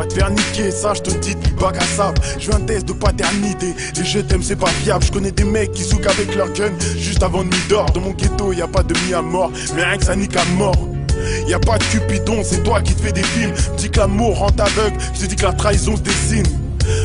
te faire niquer, ça je te dis du bac à sable. Je veux un test de paternité, les je t'aime c'est pas fiable. Je connais des mecs qui soukent avec leur gun juste avant de m'endormir. Dans mon ghetto y a pas de mis à mort, mais rien que ça nique à mort. Y'a pas de Cupidon, c'est toi qui te fais des films. Dis que l'amour rend aveugle, je te dis que la trahison se dessine.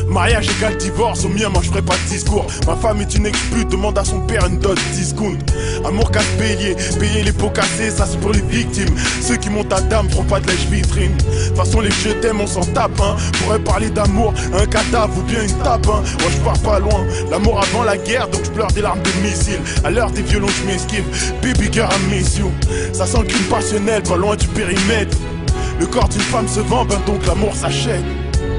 Mariage égale divorce, au mien moi je ferai pas de discours. Ma femme est une ex-pute, demande à son père une dot discount. Amour casse payer les pots cassés, ça c'est pour les victimes. Ceux qui montent à dame feront pas de lèche-vitrine. De toute façon les je t'aime on s'en tape hein. Pourrais parler d'amour, un cadavre ou bien une tape hein. Moi je pars pas loin, l'amour avant la guerre donc je pleure des larmes de missiles. À l'heure des violons je m'esquive, baby girl I miss you. Ça sent le crime passionnel, pas loin du périmètre. Le corps d'une femme se vend, ben donc l'amour s'achète.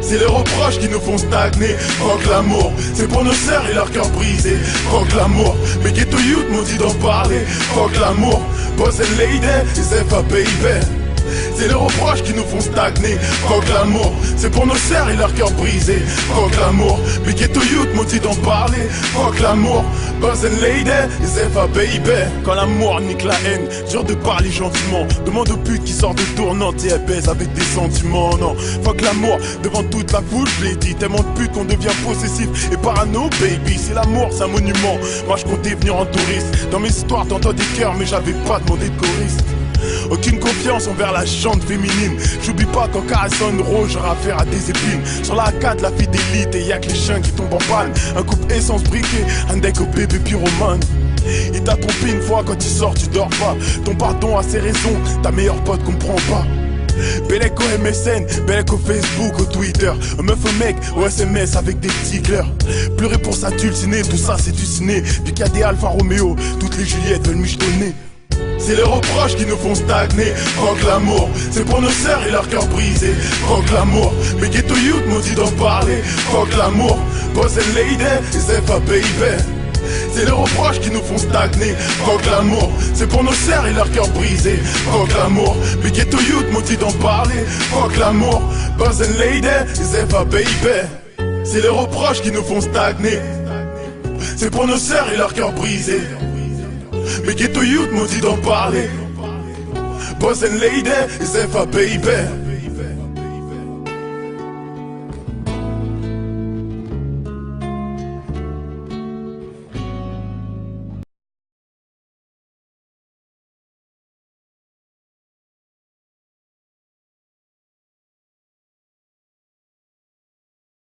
C'est les reproches qui nous font stagner. Rock l'amour, c'est pour nos sœurs et leur cœur brisé. Rock l'amour, mais ghetto youth maudit d'en parler. Rock l'amour, boss and lady, les FA baby. C'est les reproches qui nous font stagner. Rock l'amour, c'est pour nos sœurs et leur cœur brisé. Rock l'amour, mais ghetto youth maudit d'en parler. Rock l'amour, boss and lady, les FA baby. Quand l'amour nique la haine, dur de parler gentiment. Demande aux putes qui sortent de tournante et elles baisent avec des sentiments. Non, fuck l'amour, devant toute la foule je l'ai dit. Tellement de putes qu'on devient possessif et parano baby. C'est l'amour, c'est un monument. Moi je comptais venir en touriste. Dans mes histoires t'entends des cœurs mais j'avais pas demandé de choriste. Aucune confiance envers la jante féminine. J'oublie pas qu'en caressant une rose j'aurai affaire à des épines. Sur la 4 la fille d'élite et y'a que les chiens qui tombent en panne. Un couple essence briqué, un deck au bébé pyromane. Il t'a trompé une fois, quand il sort tu dors pas. Ton pardon a ses raisons, ta meilleure pote comprend pas. Bellec au MSN, Bellec au Facebook, au Twitter. Un meuf au mec, au SMS avec des petits clairs. Pleurer pour sa dulcinée, tout ça c'est du ciné. Vu qu'il y a des Alfa Romeo, toutes les Juliettes veulent michetonner. C'est les reproches qui nous font stagner. Rock l'amour, c'est pour nos sœurs et leur cœur brisé. Rock l'amour, mais ghetto youth maudit d'en parler. Rock l'amour, boss and lady, les FA baby. C'est les reproches qui nous font stagner. Rock l'amour, c'est pour nos sœurs et leur cœur brisé. Rock l'amour, mais ghetto youth maudit d'en parler. Rock l'amour, boss and lady, les FA baby. C'est les reproches qui nous font stagner. C'est pour nos sœurs et leur cœur brisé. Mais ghetto youth maudit d'en parler. Boss and lady, les FA baby.